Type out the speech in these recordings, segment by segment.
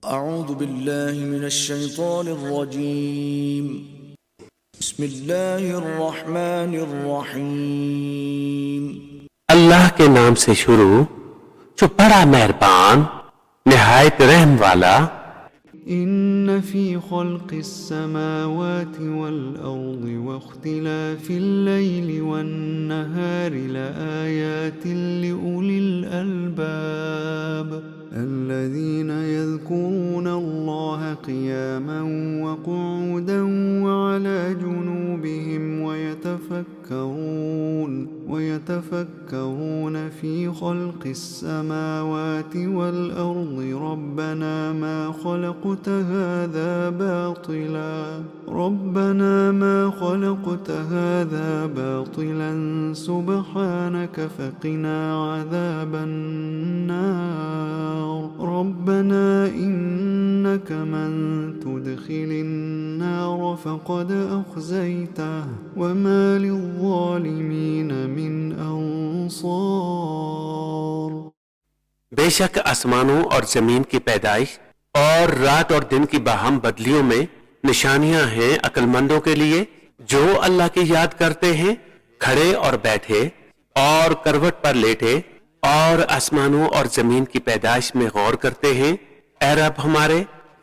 أعوذ بالله من الشيطان الرجيم بسم الله الرحمن الرحيم अल्लाह के नाम से शुरू जो बड़ा मेहरबान निहायत रहम वाला। إن في خلق السماوات والأرض واختلاف الليل والنهار لآيات لأولي الألباب الذين يذكرون الله قياما وقعودا وعلى جنوبهم ويتفكرون في خلق السماوات والأرض ربنا ما خلقت هذا باطلا سبحانك فقنا عذاب النار ربنا إنك من تدخل النار فقد أخزيته وما للظالمين من أنصار। बेशक आसमानों और जमीन की पैदाइश और रात और दिन की बाहम बदलियों में निशानियां हैं अक्लमंदों के लिए जो अल्लाह की याद करते हैं, खड़े और बैठे और करवट पर लेटे और आसमानों और जमीन की पैदाइश में गौर करते हैं। ऐ रब हमारे,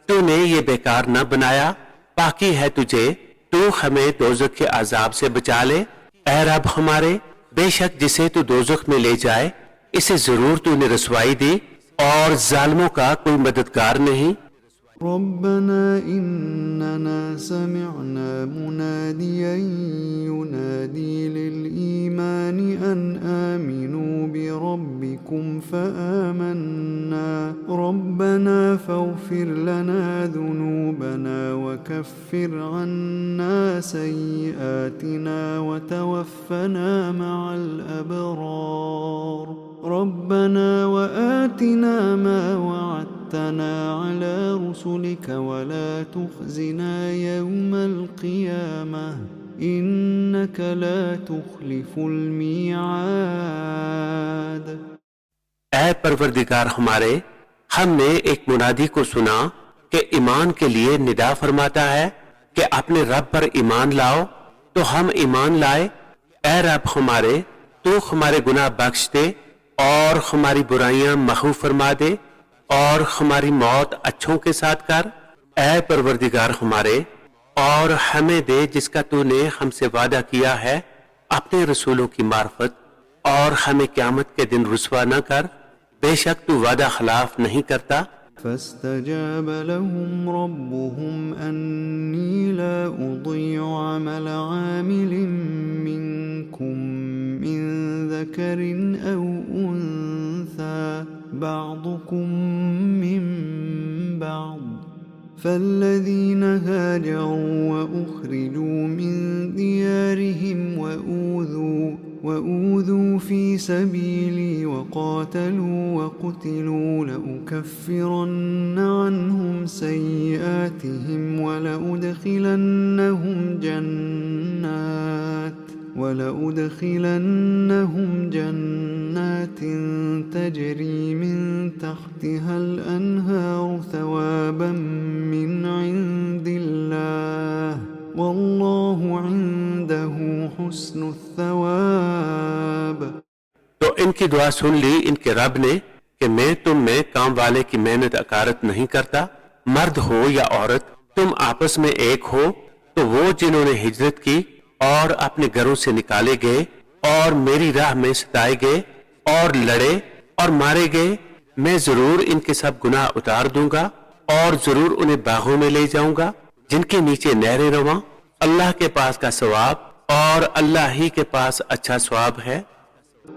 तूने ये बेकार न बनाया, पाकी है तुझे, तू हमें दोज़ख के अजाब से बचा ले। ऐ रब हमारे, बेशक जिसे तू दोज़ख में ले जाए इसे जरूर तूने रसवाई दी और जालिमों का कोई मददगार नहीं। ربنا إننا سمعنا مناديا ينادي للإيمان أن آمنوا بربكم فآمنا ربنا فاغفر لنا ذنوبنا وكفر عنا سيئاتنا وتوفنا مع الأبرار ربنا وآتنا ما وعدتنا على رسلك ولا تخزنا يوم القيامة إنك لا تخلف الميعاد। ऐ परवरदिगार हमारे, हमने एक मुनादी को सुना कि ईमान के लिए निदा फरमाता है कि अपने रब पर ईमान लाओ, तो हम ईमान लाए। ऐ रब हमारे, तू हमारे गुनाह बख्श दे और हमारी बुराइयां महू फरमा दे और हमारी मौत अच्छों के साथ कर। ऐ परवरदिगार हमारे, और हमें दे जिसका तूने हमसे वादा किया है अपने रसूलों की मार्फत, और हमें क़यामत के दिन रुसवा न कर, बेशक तू वादा खिलाफ नहीं करता। فاستجاب لهم ربهم أني لا أضيع عمل عامل منكم من ذكر أو أنثى بعضكم من بعض فالذين هاجروا وأخرجوا من ديارهم وأوذوا في سبيلي وقاتلوا وقتلوا لأكفرن عنهم سيئاتهم ولأدخلنهم جنات تجري من تحتها الأنهار ثوابا من عند الله والله عنده حسن الثواب। तो इनकी दुआ सुन ली इनके रब ने कि मैं तुम में काम वाले की मेहनत अकारत नहीं करता। मर्द हो या औरत, तुम आपस में एक हो। तो वो जिन्होंने हिजरत की और अपने घरों से निकाले गए और मेरी राह में सताए गए और लड़े और मारे गए, मैं जरूर इनके सब गुनाह उतार दूंगा और जरूर उन्हें बागों में ले जाऊंगा जिनके नीचे नहरें रवां। अल्लाह के पास का सवाब और अल्लाह ही के पास अच्छा सवाब है।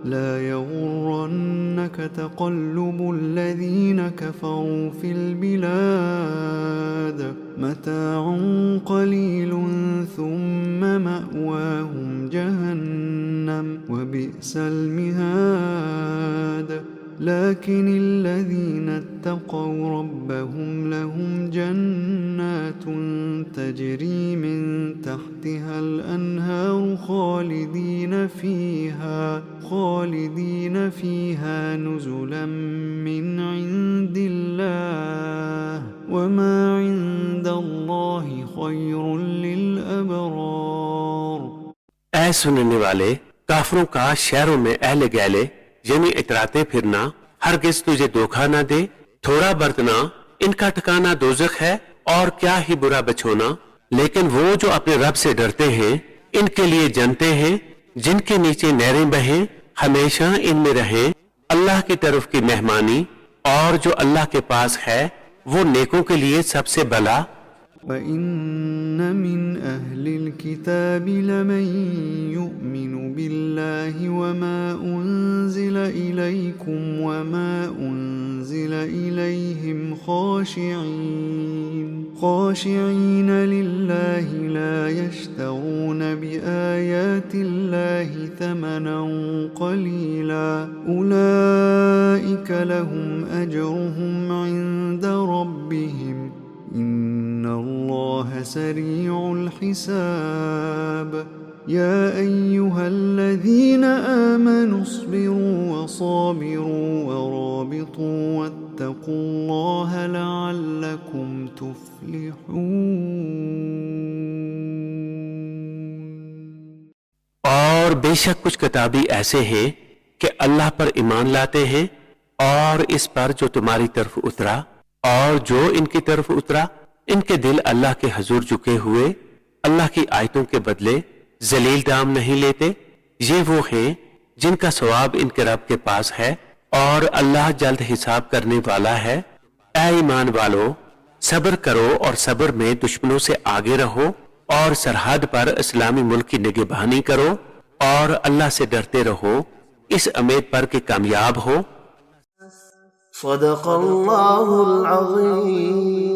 لا يغرنك تقلب الذين كفروا في البلاد متاع قليل ثم مأواهم جهنم وبئس المهاد لكن الذين اتقوا ربهم لهم جنات تجري من تحتها الأنهار خالدين فيها نزلا من عند الله वमा इंदल्लाहि खैरुल लिल अबरार। ऐ सुनने वाले, काफरों का शहरों में अहले गैले यानी इतराते फिरना हरगिज तुझे धोखा ना दे। थोड़ा बरतना, इनका ठिकाना दोजख है और क्या ही बुरा बछोना। लेकिन वो जो अपने रब से डरते हैं, इनके लिए जनते हैं जिनके नीचे नहरें बहें, हमेशा इनमें रहें। अल्लाह की तरफ की मेहमानी और जो अल्लाह के पास है वो नेकों के लिए सबसे भला। वइन्न मिन अहलिल किताबि लमन युमिनु बिल्लाहि वमा उन्जिल इलैकुम वमा उन्जिल इलैहिम खाशिईन लिल्लाहि ला यश्तरून बिआयातिल्लाहि थमनन क़लीला उलाइक लहुम अजरुहुम इन्द रब्बिहिम इन्नल्लाह सरीउल हिसाब। या अय्युहल्लज़ीना आमनु अस्बिरू वसाबिरू वराबितू वत्तकुल्लाह लअल्लकुम तुफ्लिहून। और बेशक कुछ किताबी ऐसे हैं कि अल्लाह पर ईमान लाते हैं और इस पर जो तुम्हारी तरफ उतरा और जो इनकी तरफ उतरा, इनके दिल अल्लाह के हजूर झुके हुए अल्लाह की आयतों के बदले जलील दाम नहीं लेते। ये वो हैं जिनका सवाब इनके रब के पास है और अल्लाह जल्द हिसाब करने वाला है। ऐ ईमान वालो, सब्र करो और सब्र में दुश्मनों से आगे रहो और सरहद पर इस्लामी मुल्क की निगहबानी करो और अल्लाह से डरते रहो इस उम्मीद पर कि कामयाब हो। सदक़ल्लाहुल अज़ीम।